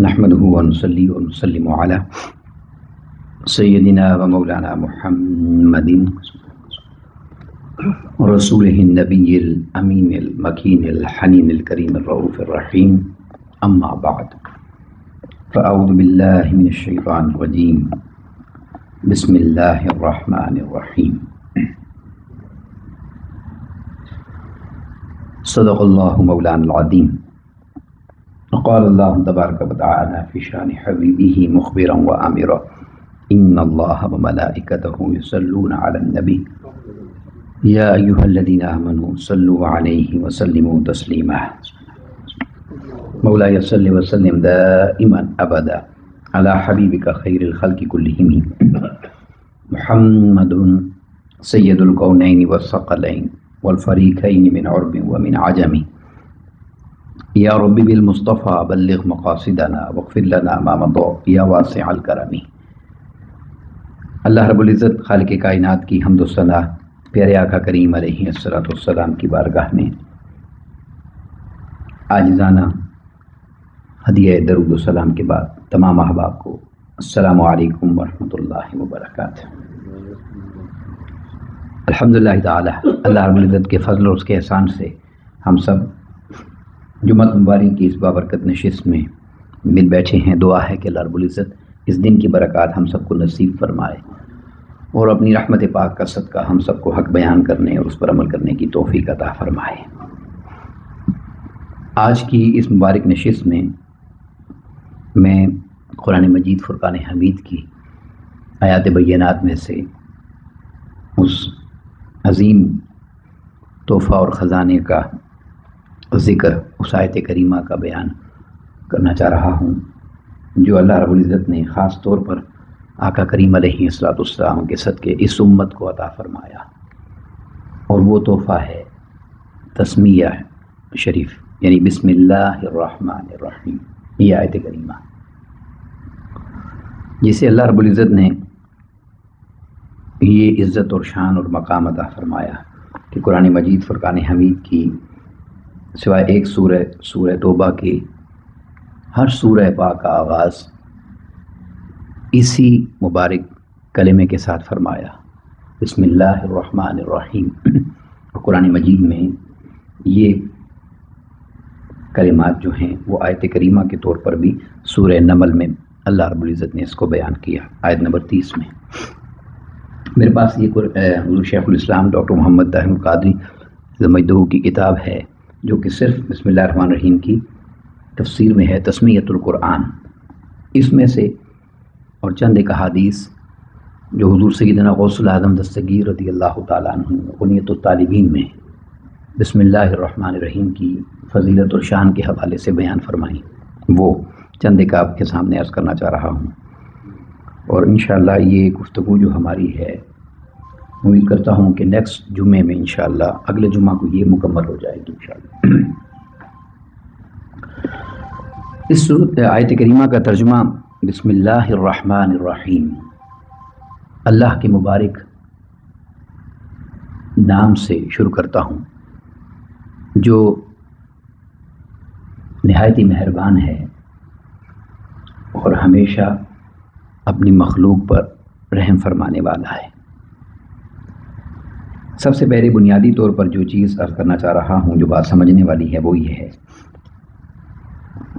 نحمده ونصلي ونسلم على سيدنا ومولانا محمد رسوله النبي الأمين المكين الحنين الكريم الرؤوف الرحيم. أما بعد، فأعوذ بالله من الشيطان الرجيم. بسم الله الرحمن الرحيم. صدق الله مولانا العظيم. قال الله تبارك وتعالى في شان حبيبه مخبرا وآمرا إن الله وملائكته يصلون على النبي يا أيها الذين آمنوا صلوا عليه وسلموا تسليما. مولاي صل وسلم دائما أبدا على حبيبك خير الخلق كلهم محمد سيد الكونين والثقلين والفريقين من عرب ومن عجم. یا رب بالمصطفیٰ بلغ مقاصدنا واغفر لنا ما مضى یا واسع الکرم. اللہ رب العزت خالق کائنات کی حمد و ثنا پیارے آقا کریم علیہ الصلوۃ والسلام کی بارگاہ میں عاجزانہ ہدیہ درود و سلام کے بعد تمام احباب کو السلام علیکم ورحمۃ اللہ وبرکاتہ. الحمدللہ تعالی اللہ رب العزت کے فضل اور اس کے احسان سے ہم سب جمعہ مبارک کی اس بابرکت نشست میں مل بیٹھے ہیں. دعا ہے کہ اللہ رب العزت اس دن کی برکات ہم سب کو نصیب فرمائے اور اپنی رحمت پاک کا صدقہ ہم سب کو حق بیان کرنے اور اس پر عمل کرنے کی توفیق عطا فرمائے. آج کی اس مبارک نشست میں قرآن مجید فرقان حمید کی آیات بینات میں سے اس عظیم تحفہ اور خزانے کا ذکر، اس آیت کریمہ کا بیان کرنا چاہ رہا ہوں جو اللہ رب العزت نے خاص طور پر آقا کریم علیہ الصلوۃ والسلام کے صدقے اس امت کو عطا فرمایا، اور وہ تحفہ ہے تسمیہ شریف، یعنی بسم اللہ الرحمن الرحیم. یہ آیت کریمہ جسے اللہ رب العزت نے یہ عزت اور شان اور مقام عطا فرمایا کہ قرآن مجید فرقان حمید کی سوائے ایک سورہ توبہ کے ہر سورہ پاک کا آغاز اسی مبارک کلمے کے ساتھ فرمایا، بسم اللہ الرحمن الرحیم. اور قرآن مجید میں یہ کلمات جو ہیں وہ آیت کریمہ کے طور پر بھی سورہ نمل میں اللہ رب العزت نے اس کو بیان کیا، آیت نمبر 30 میں. میرے پاس یہ حضور شیخ الاسلام ڈاکٹر محمد طاہر القادری زمجدہ کی کتاب ہے جو کہ صرف بسم اللہ الرحمن الرحیم کی تفسیر میں ہے، تسمیۃ القرآن. اس میں سے اور چند ایک احادیث جو حضور سیدنا غوث العظم دستگیر رضی اللہ تعالیٰ عنہ غنیۃ الطالبین میں بسم اللہ الرحمن الرحیم کی فضیلت اور شان کے حوالے سے بیان فرمائیں، وہ چند ایک آپ کے سامنے عرض کرنا چاہ رہا ہوں. اور انشاءاللہ یہ گفتگو جو ہماری ہے امید کرتا ہوں کہ نیکسٹ جمعے میں انشاءاللہ اگلے جمعہ کو یہ مکمل ہو جائے گی انشاءاللہ. اس صورت آیت کریمہ کا ترجمہ بسم اللہ الرحمن الرحیم، اللہ کے مبارک نام سے شروع کرتا ہوں جو نہایت ہی مہربان ہے اور ہمیشہ اپنی مخلوق پر رحم فرمانے والا ہے. سب سے پہلے بنیادی طور پر جو چیز عرض کرنا چاہ رہا ہوں، جو بات سمجھنے والی ہے، وہ یہ ہے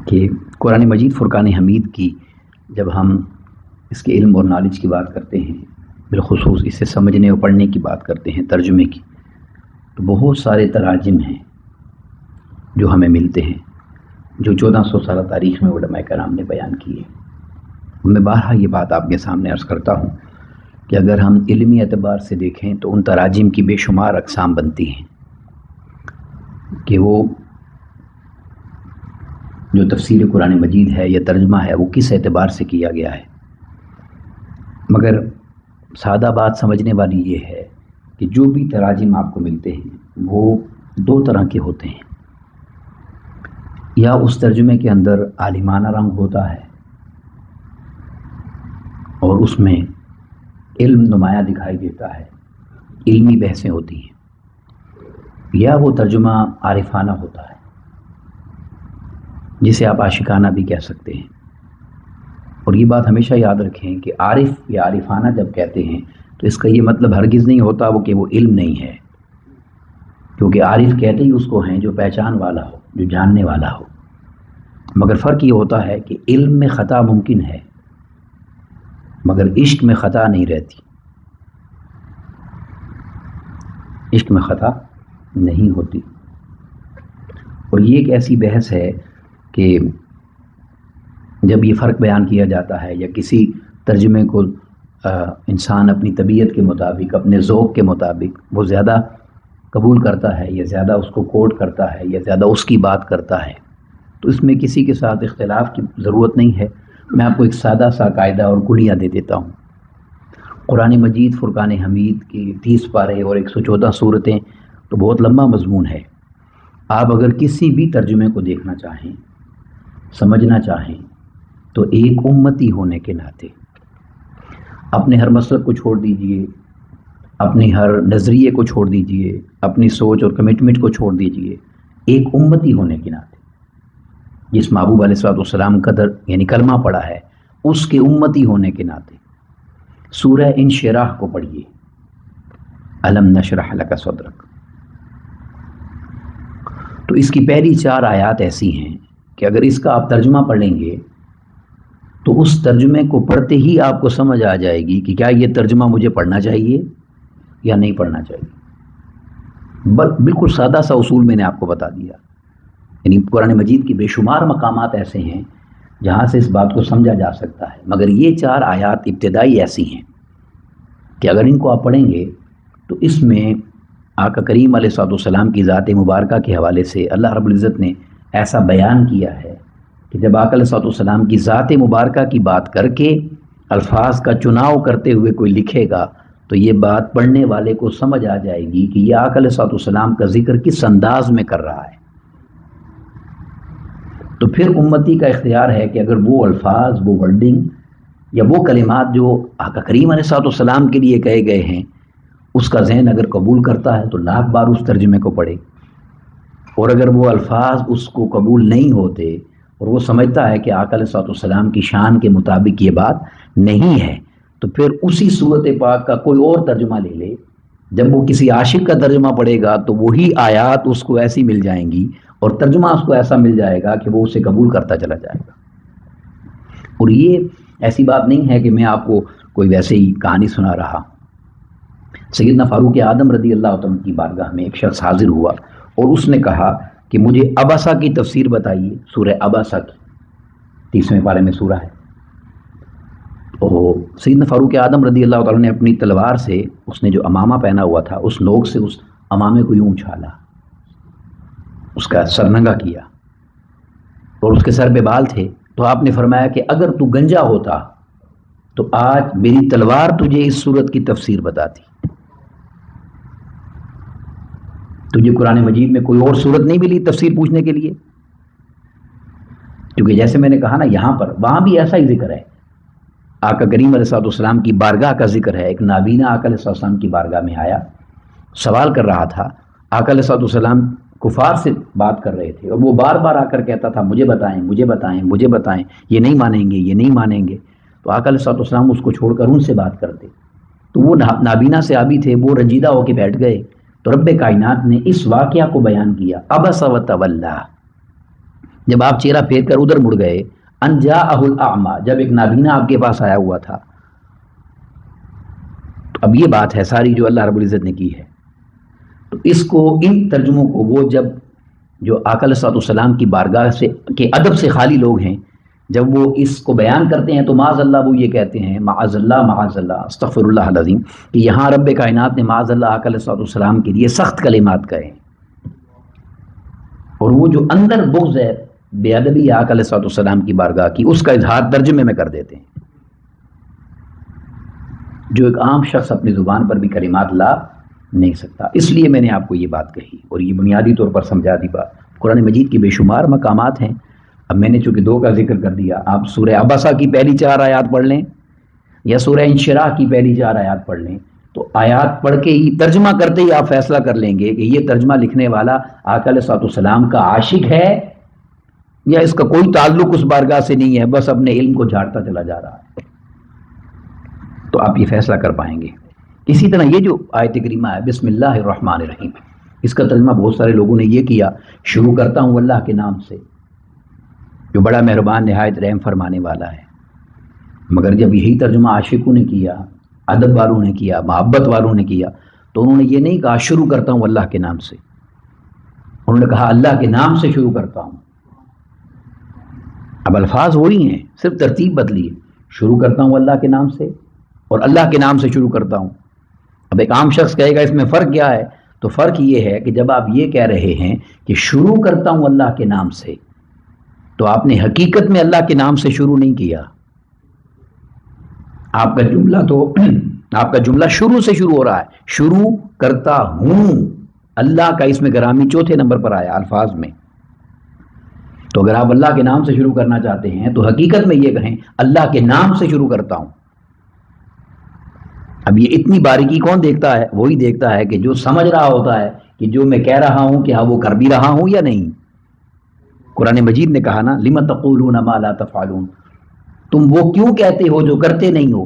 کہ قرآن مجید فرقان حمید کی جب ہم اس کے علم اور نالج کی بات کرتے ہیں، بالخصوص اسے سمجھنے اور پڑھنے کی بات کرتے ہیں، ترجمے کی، تو بہت سارے تراجم ہیں جو ہمیں ملتے ہیں جو 1400 سالہ تاریخ میں علماء کرام نے بیان کیے. میں بارہا یہ بات آپ کے سامنے عرض کرتا ہوں کہ اگر ہم علمی اعتبار سے دیکھیں تو ان تراجم کی بے شمار اقسام بنتی ہیں کہ وہ جو تفسیر قرآن مجید ہے یا ترجمہ ہے وہ کس اعتبار سے کیا گیا ہے. مگر سادہ بات سمجھنے والی یہ ہے کہ جو بھی تراجم آپ کو ملتے ہیں وہ دو طرح کے ہوتے ہیں. یا اس ترجمے کے اندر عالمانہ رنگ ہوتا ہے اور اس میں علم نمایاں دکھائی دیتا ہے، علمی بحثیں ہوتی ہیں، یا وہ ترجمہ عارفانہ ہوتا ہے جسے آپ عاشقانہ بھی کہہ سکتے ہیں. اور یہ بات ہمیشہ یاد رکھیں کہ عارف یا عارفانہ جب کہتے ہیں تو اس کا یہ مطلب ہرگز نہیں ہوتا وہ کہ وہ علم نہیں ہے، کیونکہ عارف کہتے ہی اس کو ہیں جو پہچان والا ہو، جو جاننے والا ہو، مگر فرق یہ ہوتا ہے کہ علم میں خطا ممکن ہے مگر عشق میں خطا نہیں رہتی، عشق میں خطا نہیں ہوتی۔ اور یہ ایک ایسی بحث ہے کہ جب یہ فرق بیان کیا جاتا ہے یا کسی ترجمے کو انسان اپنی طبیعت کے مطابق، اپنے ذوق کے مطابق وہ زیادہ قبول کرتا ہے یا زیادہ اس کو کوٹ کرتا ہے یا زیادہ اس کی بات کرتا ہے، تو اس میں کسی کے ساتھ اختلاف کی ضرورت نہیں ہے۔ میں آپ کو ایک سادہ سا قاعدہ اور کلیہ دے دیتا ہوں۔ قرآن مجید فرقان حمید کی 30 پارے اور 114 صورتیں تو بہت لمبا مضمون ہے۔ آپ اگر کسی بھی ترجمے کو دیکھنا چاہیں، سمجھنا چاہیں، تو ایک امتی ہونے کے ناطے اپنے ہر مسلک کو چھوڑ دیجئے، اپنی ہر نظریے کو چھوڑ دیجئے، اپنی سوچ اور کمٹمنٹ کو چھوڑ دیجئے، ایک امتی ہونے کے ناطے جس محبوب علیہ الصلوۃ والسلام کا یعنی کلمہ پڑھا ہے، اس کے امتی ہونے کے ناطے سورہ انشراح کو پڑھیے، الم نشرح لک صدرک۔ تو اس کی پہلی 4 آیات ایسی ہیں کہ اگر اس کا آپ ترجمہ پڑھ لیں گے تو اس ترجمے کو پڑھتے ہی آپ کو سمجھ آ جائے گی کہ کیا یہ ترجمہ مجھے پڑھنا چاہیے یا نہیں پڑھنا چاہیے۔ بالکل سادہ سا اصول میں نے آپ کو بتا دیا، یعنی قرآن مجید کی بے شمار مقامات ایسے ہیں جہاں سے اس بات کو سمجھا جا سکتا ہے، مگر یہ 4 آیات ابتدائی ایسی ہیں کہ اگر ان کو آپ پڑھیں گے تو اس میں آقا کریم علیہ الصلوۃ والسلام کی ذات مبارکہ کے حوالے سے اللہ رب العزت نے ایسا بیان کیا ہے کہ جب آقا علیہ الصلوۃ والسلام کی ذات مبارکہ کی بات کر کے الفاظ کا چناؤ کرتے ہوئے کوئی لکھے گا تو یہ بات پڑھنے والے کو سمجھ آ جائے گی کہ یہ آقا علیہ الصلوۃ والسلام کا ذکر کس انداز میں کر رہا ہے۔ تو پھر امتی کا اختیار ہے کہ اگر وہ الفاظ، وہ ورڈنگ یا وہ کلمات جو آقا کریم علیہ الصلوۃ والسلام کے لیے کہے گئے ہیں اس کا ذہن اگر قبول کرتا ہے تو لاکھ بار اس ترجمے کو پڑھے، اور اگر وہ الفاظ اس کو قبول نہیں ہوتے اور وہ سمجھتا ہے کہ آقا علیہ الصلوۃ والسلام کی شان کے مطابق یہ بات نہیں ہے تو پھر اسی صورت پاک کا کوئی اور ترجمہ لے لے۔ جب وہ کسی عاشق کا ترجمہ پڑھے گا تو وہی آیات اس کو ایسی مل جائیں گی اور ترجمہ اس کو ایسا مل جائے گا کہ وہ اسے قبول کرتا چلا جائے گا۔ اور یہ ایسی بات نہیں ہے کہ میں آپ کو کوئی ویسے ہی کہانی سنا رہا۔ سیدنا فاروق اعظم رضی اللہ عنہ کی بارگاہ میں ایک شخص حاضر ہوا اور اس نے کہا کہ مجھے عبسہ کی تفسیر بتائیے، سورہ عبسہ کی 30ویں پارے میں سورہ ہے۔ اور سیدنا فاروق اعظم رضی اللہ عنہ نے اپنی تلوار سے، اس نے جو امامہ پہنا ہوا تھا اس نوک سے اس امامے کو یوں اچھالا، اس کا سر ننگا کیا اور اس کے سر پہ بال تھے، تو آپ نے فرمایا کہ اگر تو گنجا ہوتا تو آج میری تلوار تجھے اس سورت کی تفسیر بتاتی۔ تجھے قرآن مجید میں کوئی اور صورت نہیں ملی تفسیر پوچھنے کے لیے، کیونکہ جیسے میں نے کہا نا یہاں پر وہاں بھی ایسا ہی ذکر ہے، آقا کریم علیہ الصلوۃ والسلام کی بارگاہ کا ذکر ہے۔ ایک نابینا آقا علیہ الصلوۃ والسلام کی بارگاہ میں آیا، سوال کر رہا تھا، آقا علیہ الصلوۃ والسلام کفار سے بات کر رہے تھے اور وہ بار بار آ کر کہتا تھا مجھے بتائیں، مجھے بتائیں، مجھے بتائیں، یہ نہیں مانیں گے، یہ نہیں مانیں گے۔ تو آقا علیہ الصلوۃ والسلام اس کو چھوڑ کر ان سے بات کرتے، تو وہ نابینا صحابی تھے، وہ رنجیدہ ہو کے بیٹھ گئے۔ تو رب کائنات نے اس واقعہ کو بیان کیا، عبس وتولی، جب آپ چہرہ پھیر کر ادھر مڑ گئے، ان جاءہ الاعمی، جب ایک نابینا آپ کے پاس آیا ہوا تھا۔ تو اب یہ بات ہے ساری جو اللہ رب العزت نے کی ہے، تو اس کو ان ترجموں کو وہ جب جو آقا علیہ الصلوۃ والسلام کی بارگاہ سے کے ادب سے خالی لوگ ہیں جب وہ اس کو بیان کرتے ہیں تو معاذ اللہ وہ یہ کہتے ہیں معاذ اللہ استغفر اللہ العظیم، کہ یہاں رب کائنات نے معاذ اللہ آقا علیہ الصلوۃ والسلام کے لیے سخت کلمات کہے، اور وہ جو اندر بغض ہے بے ادبی آقا علیہ الصلوۃ والسلام کی بارگاہ کی اس کا اظہار ترجمے میں کر دیتے ہیں، جو ایک عام شخص اپنی زبان پر بھی کلمات لا نہیں سکتا۔ اس لیے میں نے آپ کو یہ بات کہی اور یہ بنیادی طور پر سمجھا دی بات۔ قرآن مجید کی بے شمار مقامات ہیں، اب میں نے چونکہ 2 کا ذکر کر دیا، آپ سورہ عبسہ کی پہلی 4 آیات پڑھ لیں یا سورہ انشراح کی پہلی 4 آیات پڑھ لیں، تو آیات پڑھ کے ہی ترجمہ کرتے ہی آپ فیصلہ کر لیں گے کہ یہ ترجمہ لکھنے والا آقا علیہ الصلوۃ والسلام کا عاشق ہے یا اس کا کوئی تعلق اس بارگاہ سے نہیں ہے، بس اپنے علم کو جھاڑتا چلا جا رہا ہے، تو آپ یہ فیصلہ کر پائیں گے۔ اسی طرح یہ جو آیت کریمہ ہے بسم اللہ الرحمن الرحیم، اس کا ترجمہ بہت سارے لوگوں نے یہ کیا، شروع کرتا ہوں اللہ کے نام سے جو بڑا مہربان نہایت رحم فرمانے والا ہے، مگر جب یہی ترجمہ عاشقوں نے کیا، ادب والوں نے کیا، محبت والوں نے کیا، تو انہوں نے یہ نہیں کہا شروع کرتا ہوں اللہ کے نام سے، انہوں نے کہا اللہ کے نام سے شروع کرتا ہوں۔ اب الفاظ وہی ہیں، صرف ترتیب بدلی ہے، شروع کرتا ہوں اللہ کے نام سے اور اللہ کے نام سے شروع کرتا ہوں۔ اب ایک عام شخص کہے گا اس میں فرق کیا ہے؟ تو فرق یہ ہے کہ جب آپ یہ کہہ رہے ہیں کہ شروع کرتا ہوں اللہ کے نام سے، تو آپ نے حقیقت میں اللہ کے نام سے شروع نہیں کیا، آپ کا جملہ شروع سے شروع ہو رہا ہے، شروع کرتا ہوں، اللہ کا اس میں گرامی چوتھے نمبر پر آیا الفاظ میں۔ تو اگر آپ اللہ کے نام سے شروع کرنا چاہتے ہیں تو حقیقت میں یہ کہیں اللہ کے نام سے شروع کرتا ہوں۔ اب یہ اتنی باریکی کون دیکھتا ہے؟ وہی دیکھتا ہے کہ جو سمجھ رہا ہوتا ہے کہ جو میں کہہ رہا ہوں کیا وہ کر بھی رہا ہوں یا نہیں۔ قرآن مجید نے کہا نا لم تقولون ما لا تفعلون، تم وہ کیوں کہتے ہو جو کرتے نہیں ہو۔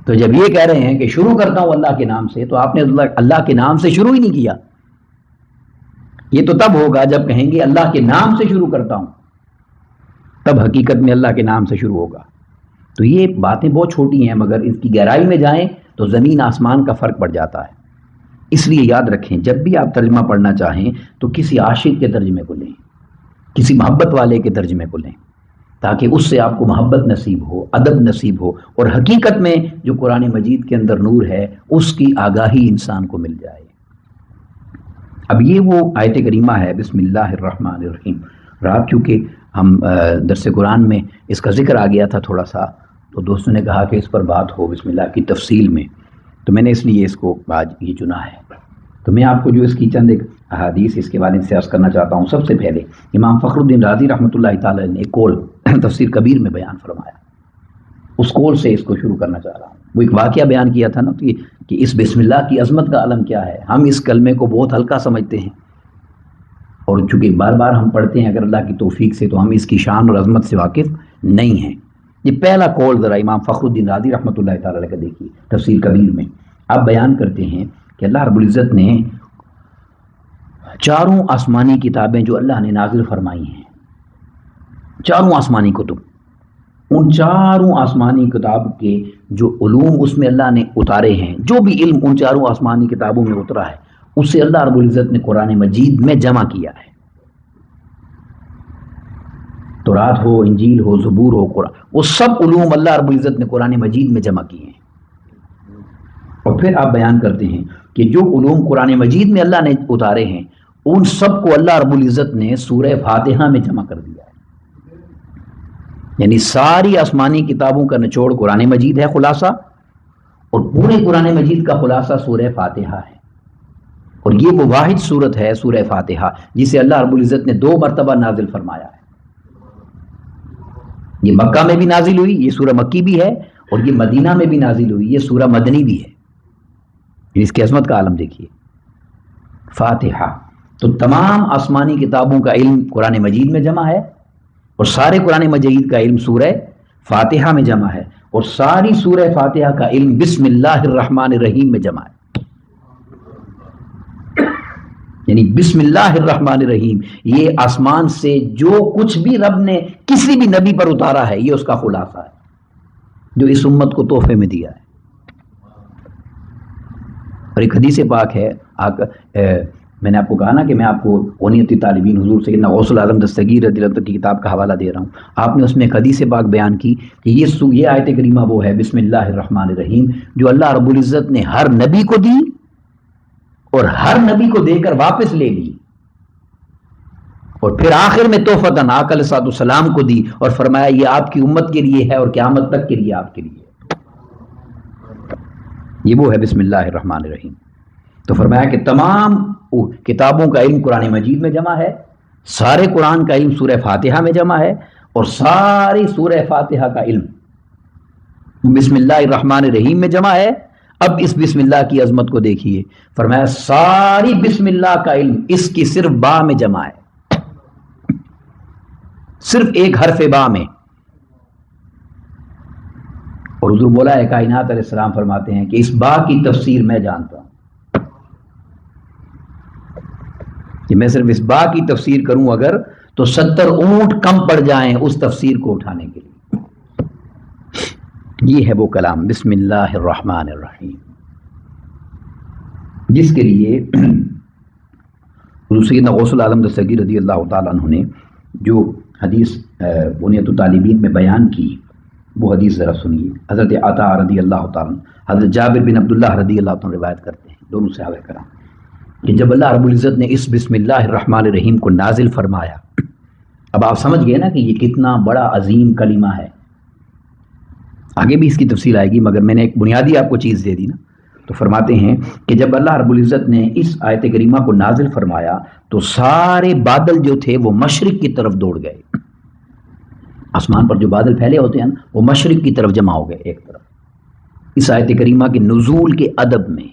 تو جب یہ کہہ رہے ہیں کہ شروع کرتا ہوں اللہ کے نام سے، تو آپ نے اللہ کے نام سے شروع ہی نہیں کیا۔ یہ تو تب ہوگا جب کہیں گے اللہ کے نام سے شروع کرتا ہوں، تب حقیقت میں اللہ کے نام سے شروع ہوگا۔ تو یہ باتیں بہت چھوٹی ہیں، مگر اس کی گہرائی میں جائیں تو زمین آسمان کا فرق پڑ جاتا ہے۔ اس لیے یاد رکھیں جب بھی آپ ترجمہ پڑھنا چاہیں تو کسی عاشق کے ترجمے کو لیں، کسی محبت والے کے ترجمے کو لیں، تاکہ اس سے آپ کو محبت نصیب ہو، ادب نصیب ہو، اور حقیقت میں جو قرآن مجید کے اندر نور ہے اس کی آگاہی انسان کو مل جائے۔ اب یہ وہ آیت کریمہ ہے بسم اللہ الرحمن الرحیم۔ رات چونکہ ہم درس قرآن میں اس کا ذکر آ گیا تھا تھوڑا سا، تو دوستوں نے کہا کہ اس پر بات ہو بسم اللہ کی تفصیل میں، تو میں نے اس لیے اس کو آج یہ چنا ہے۔ تو میں آپ کو جو اس کی چند ایک احادیث اس کے بارے میں عرض کرنا چاہتا ہوں۔ سب سے پہلے امام فخر الدین رازی رحمۃ اللہ تعالی نے ایک قول تفسیر کبیر میں بیان فرمایا، اس قول سے اس کو شروع کرنا چاہ رہا ہوں۔ وہ ایک واقعہ بیان کیا تھا نا کہ اس بسم اللہ کی عظمت کا علم کیا ہے۔ ہم اس کلمے کو بہت ہلکا سمجھتے ہیں، اور چونکہ بار بار ہم پڑھتے ہیں اگر اللہ کی توفیق سے، تو ہم اس کی شان اور عظمت سے واقف نہیں ہیں۔ یہ پہلا قول ذرا امام فخر الدین رازی رحمۃ اللہ تعالی کا دیکھیے تفسیر کبیر میں۔ آپ بیان کرتے ہیں کہ اللہ رب العزت نے چاروں آسمانی کتابیں جو اللہ نے نازل فرمائی ہیں، چاروں آسمانی کتب، ان چاروں آسمانی کتاب کے جو علوم اس میں اللہ نے اتارے ہیں، جو بھی علم ان چاروں آسمانی کتابوں میں اترا ہے، اسے اللہ رب العزت نے قرآن مجید میں جمع کیا ہے۔ تورات ہو، انجیل ہو، زبور ہو، قرآن، وہ سب علوم اللہ رب العزت نے قرآن مجید میں جمع کیے ہیں۔ اور پھر آپ بیان کرتے ہیں کہ جو علوم قرآن مجید میں اللہ نے اتارے ہیں، ان سب کو اللہ رب العزت نے سورہ فاتحہ میں جمع کر دیا ہے۔ یعنی ساری آسمانی کتابوں کا نچوڑ قرآن مجید ہے، خلاصہ، اور پورے قرآن مجید کا خلاصہ سورہ فاتحہ ہے۔ اور یہ وہ واحد صورت ہے سورہ فاتحہ جسے اللہ رب العزت نے 2 مرتبہ نازل فرمایا ہے۔ یہ مکہ میں بھی نازل ہوئی، یہ سورہ مکی بھی ہے، اور یہ مدینہ میں بھی نازل ہوئی، یہ سورہ مدنی بھی ہے۔ اس کی عظمت کا عالم دیکھیے، فاتحہ۔ تو تمام آسمانی کتابوں کا علم قرآن مجید میں جمع ہے، اور سارے قرآن مجید کا علم سورہ فاتحہ میں جمع ہے، اور ساری سورہ فاتحہ کا علم بسم اللہ الرحمن الرحیم میں جمع ہے۔ یعنی بسم اللہ الرحمن الرحیم یہ آسمان سے جو کچھ بھی رب نے کسی بھی نبی پر اتارا ہے، یہ اس کا خلاصہ ہے جو اس امت کو تحفے میں دیا ہے۔ اور ایک حدیث پاک ہے، میں نے آپ کو کہا نا کہ میں آپ کو اونیت طالبین حضور سیدنا غوث العالم دستگیر رضی اللہ عنہ کی کتاب کا حوالہ دے رہا ہوں۔ آپ نے اس میں ایک حدیث پاک بیان کی کہ یہ آیت کریمہ وہ ہے بسم اللہ الرحمن الرحیم جو اللہ رب العزت نے ہر نبی کو دی، اور ہر نبی کو دے کر واپس لے لی، اور پھر آخر میں تحفتاً آقا علیہ الصلوۃ والسلام کو دی، اور فرمایا یہ آپ کی امت کے لیے ہے اور قیامت تک کے لیے آپ کے لیے۔ یہ وہ ہے بسم اللہ الرحمن الرحیم۔ تو فرمایا کہ تمام کتابوں کا علم قرآن مجید میں جمع ہے، سارے قرآن کا علم سورہ فاتحہ میں جمع ہے، اور ساری سورہ فاتحہ کا علم بسم اللہ الرحمن الرحیم میں جمع ہے۔ اب اس بسم اللہ کی عظمت کو دیکھیے، فرمایا ساری بسم اللہ کا علم اس کی صرف با میں جمع ہے۔ صرف ایک حرف با میں. اور حضور مولا کائنات علیہ السلام فرماتے ہیں کہ اس با کی تفسیر میں جانتا ہوں، کہ میں صرف اس با کی تفسیر کروں اگر تو 70 اونٹ کم پڑ جائیں اس تفسیر کو اٹھانے کے لیے. یہ ہے وہ کلام بسم اللہ الرحمن الرحیم جس کے لیے حضور سیدنا غوث العالم دستگیر رضی اللہ تعالیٰ عنہ نے جو حدیث بنیۃ الطالبین میں بیان کی، وہ حدیث ذرا سنیے. حضرت عطا رضی اللہ تعالیٰ، حضرت جابر بن عبداللہ رضی اللہ تعالیٰ روایت کرتے ہیں، دونوں صحابہ کرام، کہ جب اللہ رب العزت نے اس بسم اللہ الرحمن الرحیم کو نازل فرمایا، اب آپ سمجھ گئے نا کہ یہ کتنا بڑا عظیم کلمہ ہے. آگے بھی اس کی تفصیل آئے گی، مگر میں نے ایک بنیادی آپ کو چیز دے دی نا. تو فرماتے ہیں کہ جب اللہ رب العزت نے اس آیت کریمہ کو نازل فرمایا تو سارے بادل جو تھے وہ مشرق کی طرف دوڑ گئے. آسمان پر جو بادل پھیلے ہوتے ہیں نا، وہ مشرق کی طرف جمع ہو گئے ایک طرف، اس آیت کریمہ کے نزول کے ادب میں.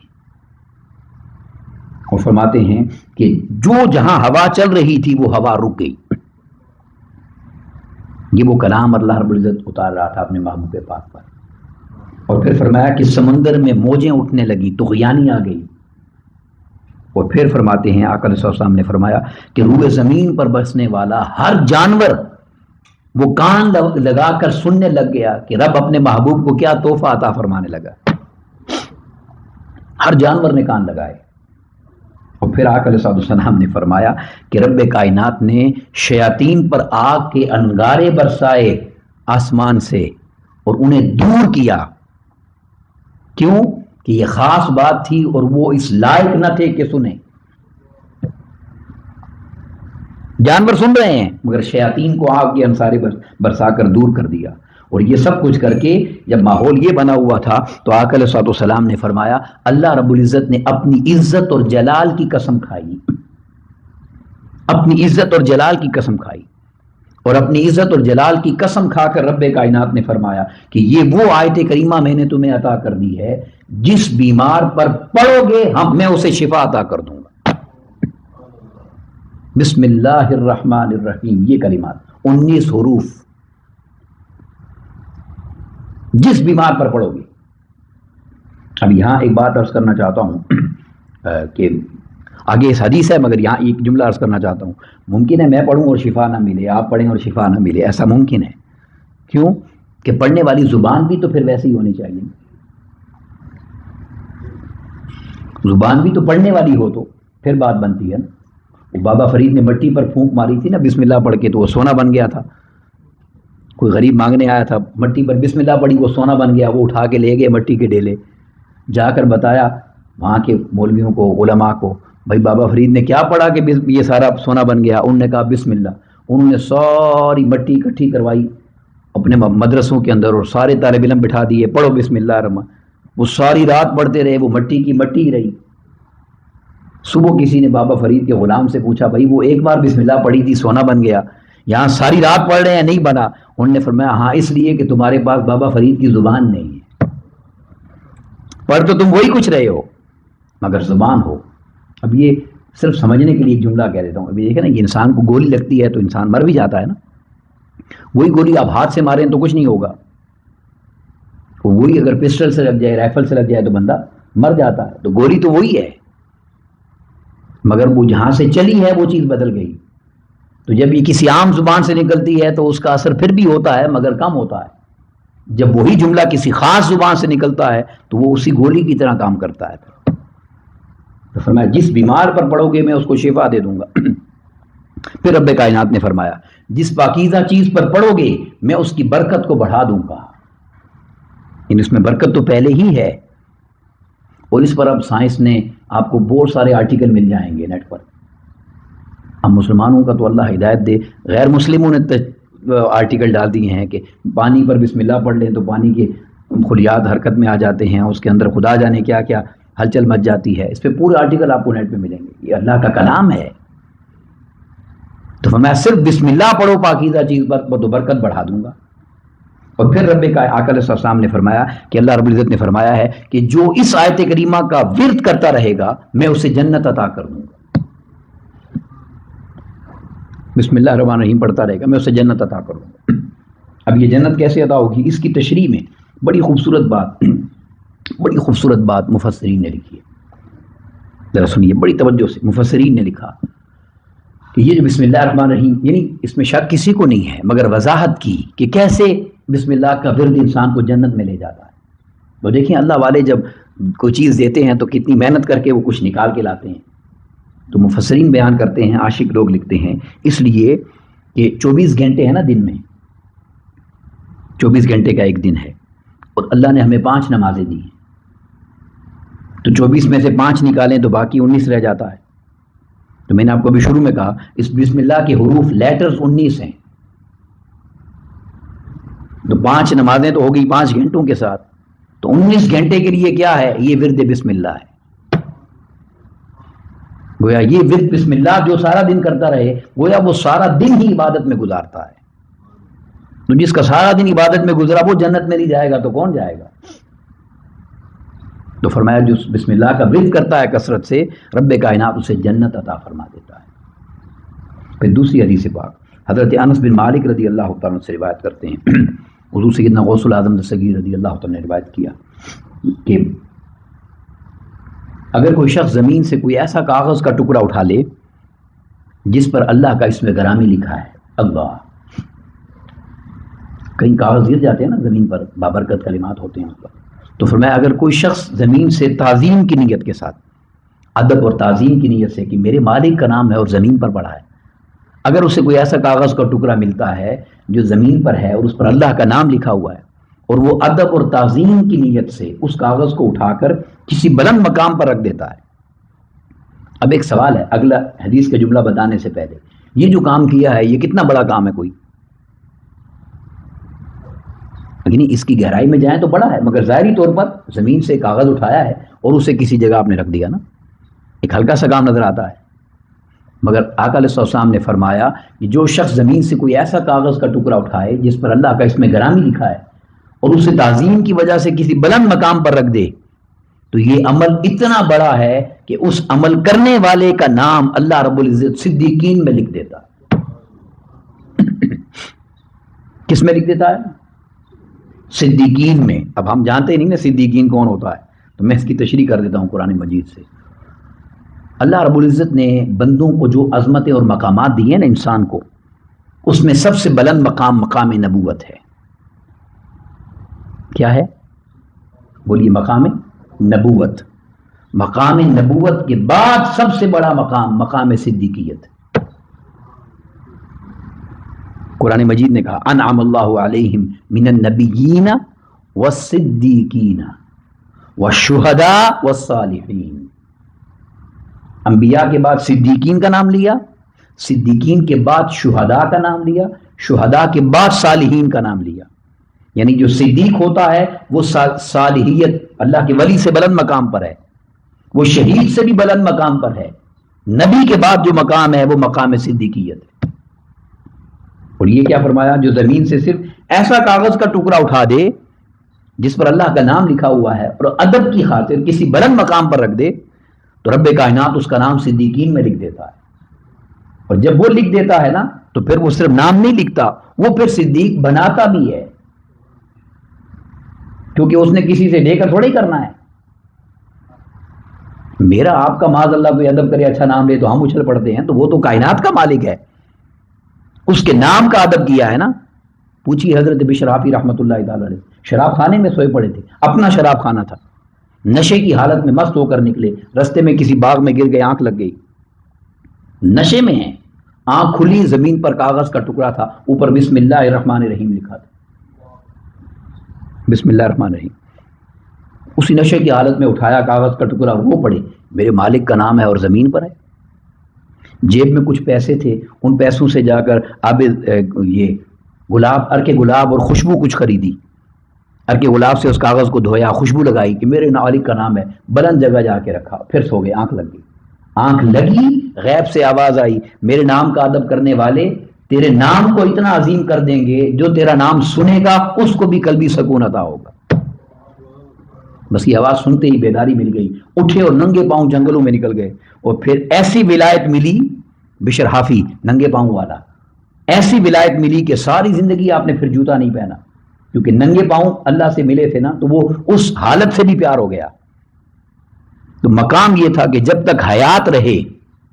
وہ فرماتے ہیں کہ جو جہاں ہوا چل رہی تھی وہ ہوا رک گئی. یہ وہ کلام اللہ رب العزت اتار رہا تھا اپنے محبوب پاک پر. اور پھر فرمایا کہ سمندر میں موجیں اٹھنے لگی، طغیانی آ گئی. اور پھر فرماتے ہیں آقا علیہ السلام نے فرمایا کہ روئے زمین پر بسنے والا ہر جانور وہ کان لگا کر سننے لگ گیا کہ رب اپنے محبوب کو کیا تحفہ عطا فرمانے لگا. ہر جانور نے کان لگائے. اور پھر آقا علیہ السلام نے فرمایا کہ رب کائنات نے شیاطین پر آگ کے انگارے برسائے آسمان سے اور انہیں دور کیا. کیوں؟ کہ یہ خاص بات تھی اور وہ اس لائق نہ تھے کہ سنیں. جانور سن رہے ہیں مگر شیاطین کو آگ کے انصارے برسا کر دور کر دیا. اور یہ سب کچھ کر کے جب ماحول یہ بنا ہوا تھا تو آقا علیہ السلام نے فرمایا اللہ رب العزت نے اپنی عزت اور جلال کی قسم کھائی، اپنی عزت اور جلال کی قسم کھائی. اور اپنی عزت اور جلال کی قسم کھا کر رب کائنات نے فرمایا کہ یہ وہ آیت کریمہ میں نے تمہیں عطا کر دی ہے جس بیمار پر پڑھو گے میں اسے شفا عطا کر دوں گا. بسم اللہ الرحمن الرحیم، یہ کلمات 19 حروف جس بیمار پر پڑھو گے. اب یہاں ایک بات عرض کرنا چاہتا ہوں کہ آگے اس حدیث ہے مگر یہاں ایک جملہ عرض کرنا چاہتا ہوں. ممکن ہے میں پڑھوں اور شفا نہ ملے، آپ پڑھیں اور شفا نہ ملے، ایسا ممکن ہے. کیوں؟ کہ پڑھنے والی زبان بھی تو پھر ویسی ہی ہونی چاہیے. زبان بھی تو پڑھنے والی ہو تو پھر بات بنتی ہے نا. وہ بابا فرید نے مٹی پر پھونک ماری تھی نا بسم اللہ پڑھ کے تو وہ سونا بن گیا تھا. کوئی غریب مانگنے آیا تھا، مٹی پر بسم اللہ پڑھی، وہ سونا بن گیا. وہ اٹھا کے لے گئے مٹی کے ڈیلے، جا کر بتایا وہاں کے مولویوں کو، علماء کو، بھائی بابا فرید نے کیا پڑھا کہ یہ سارا سونا بن گیا؟ انہوں نے کہا بسم اللہ. انہوں نے ساری مٹی اکٹھی کروائی اپنے مدرسوں کے اندر اور سارے طالب علم بٹھا دیے، پڑھو بسم اللہ الرحمن. وہ ساری رات پڑھتے رہے، وہ مٹی کی مٹی ہی رہی. صبح کسی نے بابا فرید کے غلام سے پوچھا بھائی وہ ایک بار بسم اللہ پڑھی تھی سونا بن گیا، یہاں ساری رات پڑھ رہے ہیں نہیں بنا؟ انہوں نے فرمایا ہاں اس لیے کہ تمہارے پاس بابا فرید کی زبان نہیں ہے. پڑھ تو تم وہی کچھ رہے ہو مگر زبان ہو. اب یہ صرف سمجھنے کے لیے ایک جملہ کہہ دیتا ہوں. ابھی دیکھیں نا، یہ انسان کو گولی لگتی ہے تو انسان مر بھی جاتا ہے نا. وہی گولی آپ ہاتھ سے ماریں تو کچھ نہیں ہوگا، وہی اگر پسٹل سے لگ جائے، رائفل سے لگ جائے تو بندہ مر جاتا ہے. تو گولی تو وہی ہے مگر وہ جہاں سے چلی ہے وہ چیز بدل گئی. تو جب یہ کسی عام زبان سے نکلتی ہے تو اس کا اثر پھر بھی ہوتا ہے مگر کم ہوتا ہے. جب وہی جملہ کسی خاص زبان سے نکلتا ہے تو وہ اسی گولی کی طرح کام کرتا ہے. تو فرمایا جس بیمار پر پڑھو گے میں اس کو شفا دے دوں گا. پھر رب کائنات نے فرمایا جس پاکیزہ چیز پر پڑھو گے میں اس کی برکت کو بڑھا دوں گا. اس میں برکت تو پہلے ہی ہے اور اس پر اب سائنس نے آپ کو بہت سارے آرٹیکل مل جائیں گے نیٹ پر. اب مسلمانوں کا تو اللہ ہدایت دے، غیر مسلموں نے آرٹیکل ڈال دیے ہیں کہ پانی پر بسم اللہ پڑھ لیں تو پانی کے خلیات حرکت میں آ جاتے ہیں، اس کے اندر خدا جانے کیا کیا ہلچل مچ جاتی ہے. اس پہ پورے آرٹیکل آپ کو نیٹ پہ ملیں گے. یہ اللہ کا کلام ہے. تو میں صرف بسم اللہ پڑھو پاکیزہ چیز پر تو برکت بڑھا دوں گا. اور پھر رب کا آقا علیہ السلام نے فرمایا کہ اللہ رب العزت نے فرمایا ہے کہ جو اس آیت کریمہ کا ورد کرتا رہے گا میں اسے جنت عطا کر دوں گا. بسم اللہ الرحمن الرحیم پڑھتا رہے گا، میں اسے جنت عطا کروں گا۔ اب یہ جنت کیسے عطا ہوگی، اس کی تشریح میں بڑی خوبصورت بات مفسرین نے لکھی ہے، ذرا سنیے بڑی توجہ سے۔ مفسرین نے لکھا کہ یہ جو بسم اللہ الرحمن الرحیم، یعنی اس میں شک کسی کو نہیں ہے، مگر وضاحت کی کہ کیسے بسم اللہ کا ورد انسان کو جنت میں لے جاتا ہے۔ تو دیکھیں اللہ والے جب کوئی چیز دیتے ہیں تو کتنی محنت کر کے وہ کچھ نکال کے لاتے ہیں۔ تو مفسرین بیان کرتے ہیں، عاشق لوگ لکھتے ہیں، اس لیے کہ 24 گھنٹے ہیں نا دن میں، 24 گھنٹے کا ایک دن ہے، اور اللہ نے ہمیں 5 نمازیں دی ہیں، تو 24 میں سے 5 نکالیں تو باقی 19 رہ جاتا ہے۔ تو میں نے آپ کو ابھی شروع میں کہا اس بسم اللہ کے حروف لیٹرز 19 ہیں، تو 5 نمازیں تو ہوگی 5 گھنٹوں کے ساتھ، تو 19 گھنٹے کے لیے کیا ہے، یہ ورد بسم اللہ ہے۔ گویا یہ ورد بسم اللہ جو سارا دن کرتا رہے، گویا وہ سارا دن ہی عبادت میں گزارتا ہے۔ تو جس کا سارا دن عبادت میں گزرا وہ جنت میں نہیں جائے گا تو کون جائے گا؟ تو فرمایا جو بسم اللہ کا ورد کرتا ہے کثرت سے، رب کائنات اسے جنت عطا فرما دیتا ہے۔ پھر دوسری حدیث پاک حضرت انس بن مالک رضی اللہ تعالیٰ عنہ سے روایت کرتے ہیں، حضور سیدنا غوث الاعظم دستگیر رضی اللہ تعالیٰ نے روایت کیا کہ اگر کوئی شخص زمین سے کوئی ایسا کاغذ کا ٹکڑا اٹھا لے جس پر اللہ کا اسم گرامی لکھا ہے، اللہ، کئی کاغذ گر جاتے ہیں نا زمین پر، بابرکت کلمات ہوتے ہیں اس پر، تو فرمایا اگر کوئی شخص زمین سے تعظیم کی نیت کے ساتھ، ادب اور تعظیم کی نیت سے کہ میرے مالک کا نام ہے اور زمین پر پڑا ہے، اگر اسے کوئی ایسا کاغذ کا ٹکڑا ملتا ہے جو زمین پر ہے اور اس پر اللہ کا نام لکھا ہوا ہے، اور وہ ادب اور تعظیم کی نیت سے اس کاغذ کو اٹھا کر کسی بلند مقام پر رکھ دیتا ہے۔ اب ایک سوال ہے اگلا حدیث کا جملہ بتانے سے پہلے، یہ جو کام کیا ہے یہ کتنا بڑا کام ہے؟ کوئی یعنی اس کی گہرائی میں جائیں تو بڑا ہے، مگر ظاہری طور پر زمین سے کاغذ اٹھایا ہے اور اسے کسی جگہ آپ نے رکھ دیا نا، ایک ہلکا سا کام نظر آتا ہے، مگر آقا علیہ السلام نے فرمایا کہ جو شخص زمین سے کوئی ایسا کاغذ کا ٹکڑا اٹھائے جس پر اللہ کا اسم گرامی لکھا ہے اور اسے تعظیم کی وجہ سے کسی بلند مقام پر رکھ دے، تو یہ عمل اتنا بڑا ہے کہ اس عمل کرنے والے کا نام اللہ رب العزت صدیقین میں لکھ دیتا ہے۔ کس میں لکھ دیتا ہے؟ صدیقین میں۔ اب ہم جانتے نہیں نا صدیقین کون ہوتا ہے، تو میں اس کی تشریح کر دیتا ہوں قرآن مجید سے۔ اللہ رب العزت نے بندوں کو جو عظمتیں اور مقامات دی ہیں نا انسان کو، اس میں سب سے بلند مقام مقام نبوت ہے۔ کیا ہے؟ بولیے، مقام نبوت۔ مقام نبوت کے بعد سب سے بڑا مقام مقام صدیقیت۔ قرآن مجید نے کہا انعم اللہ علیہم من النبیین والصدیقین والشہداء والصالحین۔ انبیاء کے بعد صدیقین کا نام لیا، صدیقین کے بعد شہداء کا نام لیا، شہداء کے بعد صالحین کا نام لیا۔ یعنی جو صدیق ہوتا ہے وہ صالحیت اللہ کے ولی سے بلند مقام پر ہے، وہ شہید سے بھی بلند مقام پر ہے۔ نبی کے بعد جو مقام ہے وہ مقام صدیقیت ہے۔ اور یہ کیا فرمایا؟ جو زمین سے صرف ایسا کاغذ کا ٹکڑا اٹھا دے جس پر اللہ کا نام لکھا ہوا ہے اور ادب کی خاطر کسی بلند مقام پر رکھ دے، تو رب کائنات اس کا نام صدیقین میں لکھ دیتا ہے۔ اور جب وہ لکھ دیتا ہے نا تو پھر وہ صرف نام نہیں لکھتا، وہ پھر صدیق بناتا بھی ہے، کیونکہ اس نے کسی سے لے کر تھوڑے ہی کرنا ہے۔ میرا آپ کا معاذ اللہ کوئی ادب کرے، اچھا نام لے تو ہم اچھل پڑتے ہیں، تو وہ تو کائنات کا مالک ہے، اس کے نام کا ادب کیا ہے نا۔ پوچھیے حضرت بشرافی رحمۃ اللہ تعالی علیہ، شراب خانے میں سوئے پڑے تھے، اپنا شراب خانہ تھا، نشے کی حالت میں مست ہو کر نکلے، رستے میں کسی باغ میں گر گئے، آنکھ لگ گئی، نشے میں ہیں، آنکھ کھلی، زمین پر کاغذ کا ٹکڑا تھا، اوپر بسم اللہ الرحمن الرحیم لکھا تھا، بسم اللہ الرحمن الرحیم۔ اسی نشے کی حالت میں اٹھایا کاغذ کا ٹکڑا، وہ پڑھے میرے مالک کا نام ہے اور زمین پر ہے۔ جیب میں کچھ پیسے تھے، ان پیسوں سے جا کر اب یہ گلاب، ارکے گلاب اور خوشبو کچھ خریدی، ارکے گلاب سے اس کاغذ کو دھویا، خوشبو لگائی کہ میرے مالک کا نام ہے، بلند جگہ جا کے رکھا، پھر سو گئے، آنکھ لگ گئی، آنکھ لگی، غیب سے آواز آئی میرے نام کا ادب کرنے والے تیرے نام کو اتنا عظیم کر دیں گے، جو تیرا نام سنے گا اس کو بھی قلبی سکون عطا ہوگا۔ بس یہ آواز سنتے ہی بیداری مل گئی، اٹھے اور ننگے پاؤں جنگلوں میں نکل گئے، اور پھر ایسی ولایت ملی بشر حافی ننگے پاؤں والا، ایسی ولایت ملی کہ ساری زندگی آپ نے پھر جوتا نہیں پہنا، کیونکہ ننگے پاؤں اللہ سے ملے تھے نا، تو وہ اس حالت سے بھی پیار ہو گیا۔ تو مقام یہ تھا کہ جب تک حیات رہے،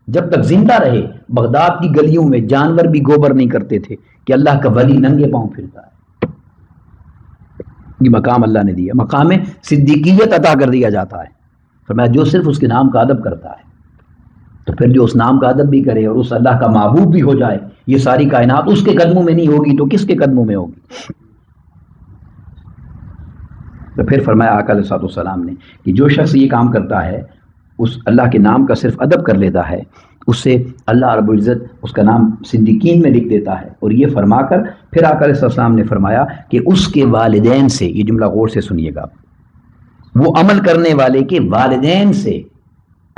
جب تک زندہ رہے، بغداد کی گلیوں میں جانور بھی گوبر نہیں کرتے تھے کہ اللہ کا ولی ننگے پاؤں پھرتا ہے۔ یہ مقام اللہ نے دیا، مقام صدیقیت عطا کر دیا جاتا ہے۔ فرمایا جو صرف اس کے نام کا ادب کرتا ہے، تو پھر جو اس نام کا ادب بھی کرے اور اس اللہ کا محبوب بھی ہو جائے، یہ ساری کائنات اس کے قدموں میں نہیں ہوگی تو کس کے قدموں میں ہوگی؟ تو پھر فرمایا آقا علیہ الصلوۃ والسلام نے کہ جو شخص یہ کام کرتا ہے، اس اللہ کے نام کا صرف ادب کر لیتا ہے، اس سے اللہ رب العزت اس کا نام صدیقین میں لکھ دیتا ہے۔ اور یہ فرما کر پھر آقا علیہ السلام نے فرمایا کہ اس کے والدین سے، یہ جملہ غور سے سنیے گا، وہ عمل کرنے والے کے والدین سے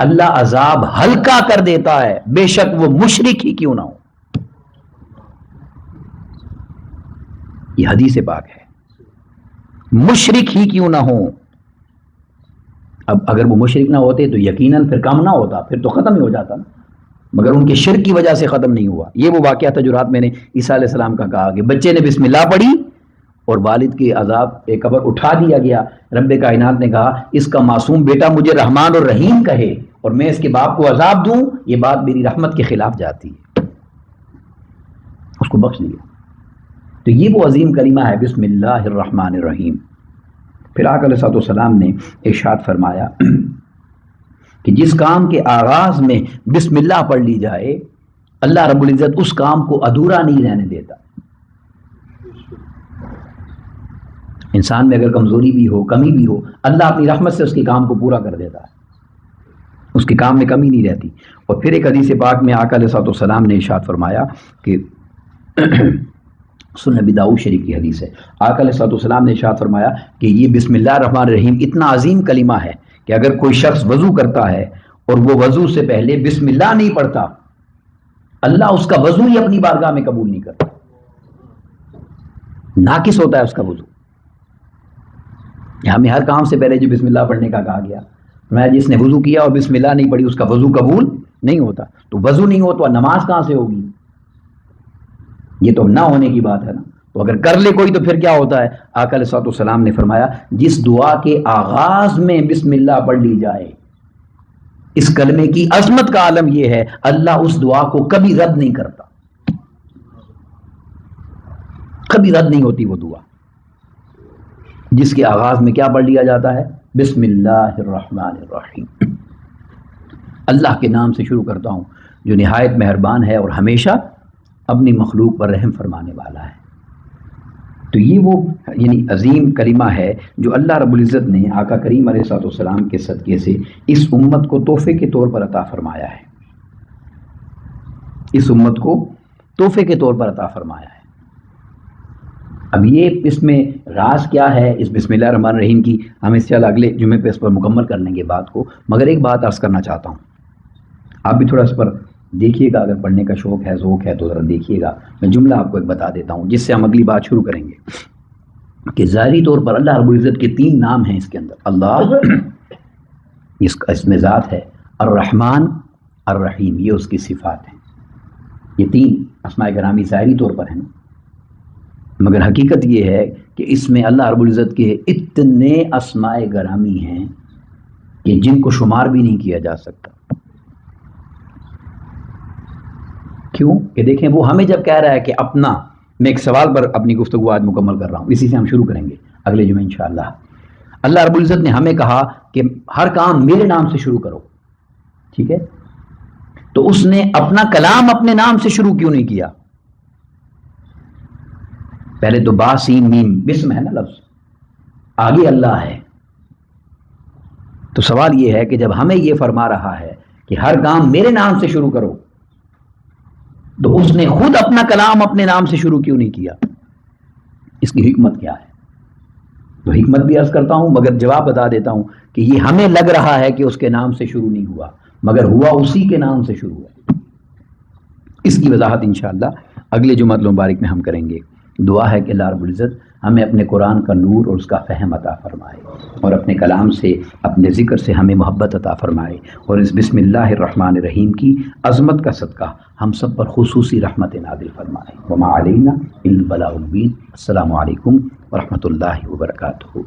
اللہ عذاب ہلکا کر دیتا ہے، بے شک وہ مشرک ہی کیوں نہ ہو۔ یہ حدیث پاک ہے، مشرک ہی کیوں نہ ہو۔ اب اگر وہ مشرک نہ ہوتے تو یقیناً پھر کام نہ ہوتا، پھر تو ختم ہی ہو جاتا نا، مگر ان کے شرک کی وجہ سے ختم نہیں ہوا۔ یہ وہ واقعہ تھا جو رات میں نے عیسیٰ علیہ السلام کا کہا کہ بچے نے بسم اللہ پڑھی اور والد کے عذاب قبر اٹھا دیا گیا۔ رب کائنات نے کہا اس کا معصوم بیٹا مجھے رحمان اور رحیم کہے اور میں اس کے باپ کو عذاب دوں، یہ بات میری رحمت کے خلاف جاتی ہے، اس کو بخش دیا۔ تو یہ وہ عظیم کلمہ ہے بسم اللہ الرحمن الرحیم۔ پھر آقا علیہ الصلوۃ والسلام نے ارشاد فرمایا کہ جس کام کے آغاز میں بسم اللہ پڑھ لی جائے، اللہ رب العزت اس کام کو ادھورا نہیں رہنے دیتا۔ انسان میں اگر کمزوری بھی ہو، کمی بھی ہو، اللہ اپنی رحمت سے اس کے کام کو پورا کر دیتا ہے، اس کے کام میں کمی نہیں رہتی۔ اور پھر ایک حدیث پاک میں آقا علیہ الصلوۃ والسلام نے ارشاد فرمایا کہ سنن ابی داؤد شریف کی حدیث ہے، آقا علیہ الصلوۃ والسلام نے ارشاد فرمایا کہ یہ بسم اللہ الرحمن الرحیم اتنا عظیم کلمہ ہے کہ اگر کوئی شخص وضو کرتا ہے اور وہ وضو سے پہلے بسم اللہ نہیں پڑھتا، اللہ اس کا وضو ہی اپنی بارگاہ میں قبول نہیں کرتا، ناقص ہوتا ہے اس کا وضو۔ ہمیں ہر کام سے پہلے جو بسم اللہ پڑھنے کا کہا گیا، میں جس نے وضو کیا اور بسم اللہ نہیں پڑھی اس کا وضو قبول نہیں ہوتا۔ تو وضو نہیں ہو تو نماز کہاں سے ہوگی؟ یہ تو نہ ہونے کی بات ہے نا۔ تو اگر کر لے کوئی تو پھر کیا ہوتا ہے؟ آقا علیہ الصلوۃ والسلام نے فرمایا جس دعا کے آغاز میں بسم اللہ پڑھ لی جائے، اس کلمے کی عظمت کا عالم یہ ہے اللہ اس دعا کو کبھی رد نہیں کرتا، کبھی رد نہیں ہوتی وہ دعا جس کے آغاز میں کیا پڑھ لیا جاتا ہے؟ بسم اللہ الرحمن الرحیم۔ اللہ کے نام سے شروع کرتا ہوں جو نہایت مہربان ہے اور ہمیشہ اپنی مخلوق پر رحم فرمانے والا ہے۔ تو یہ وہ یعنی عظیم کلمہ ہے جو اللہ رب العزت نے آقا کریم علیہ الصلوۃ والسلام کے صدقے سے اس امت کو تحفے کے طور پر عطا فرمایا ہے، اس امت کو تحفے کے طور پر عطا فرمایا ہے۔ اب یہ اس میں راز کیا ہے اس بسم اللہ الرحمن الرحیم کی، ہم اس سے اگلے جمعے پہ اس پر مکمل کر لیں گے بات کو، مگر ایک بات عرض کرنا چاہتا ہوں، آپ بھی تھوڑا اس پر دیکھیے گا، اگر پڑھنے کا شوق ہے ذوق ہے تو ذرا دیکھیے گا۔ میں جملہ آپ کو ایک بتا دیتا ہوں جس سے ہم اگلی بات شروع کریں گے کہ ظاہری طور پر اللہ رب العزت کے 3 نام ہیں اس کے اندر۔ اللہ اس میں ذات ہے، الرحمن الرحیم یہ اس کی صفات ہیں، یہ 3 اسماء گرامی ظاہری طور پر ہیں، مگر حقیقت یہ ہے کہ اس میں اللہ رب العزت کے اتنے اسماء گرامی ہیں کہ جن کو شمار بھی نہیں کیا جا سکتا۔ کیوں کہ دیکھیں وہ ہمیں جب کہہ رہا ہے کہ اپنا، میں ایک سوال پر اپنی گفتگو آج مکمل کر رہا ہوں، اسی سے ہم شروع کریں گے اگلے جمعے انشاءاللہ۔ اللہ رب العزت نے ہمیں کہا کہ ہر کام میرے نام سے شروع کرو، ٹھیک ہے، تو اس نے اپنا کلام اپنے نام سے شروع کیوں نہیں کیا؟ پہلے تو با سین میم بسم ہے نا لفظ، آگے اللہ ہے، تو سوال یہ ہے کہ جب ہمیں یہ فرما رہا ہے کہ ہر کام میرے نام سے شروع کرو، تو اس نے خود اپنا کلام اپنے نام سے شروع کیوں نہیں کیا؟ اس کی حکمت کیا ہے؟ تو حکمت بھی عرض کرتا ہوں مگر جواب بتا دیتا ہوں کہ یہ ہمیں لگ رہا ہے کہ اس کے نام سے شروع نہیں ہوا، مگر ہوا اسی کے نام سے شروع ہے۔ اس کی وضاحت انشاءاللہ اگلے جمعہ مبارک میں ہم کریں گے۔ دعا ہے کہ اللہ رب العزت ہمیں اپنے قرآن کا نور اور اس کا فہم عطا فرمائے، اور اپنے کلام سے، اپنے ذکر سے ہمیں محبت عطا فرمائے، اور اس بسم اللہ الرحمن الرحیم کی عظمت کا صدقہ ہم سب پر خصوصی رحمت نازل فرمائے۔ وما علینا الا البلاغ المبین۔ السلام علیکم ورحمۃ اللہ وبرکاتہ۔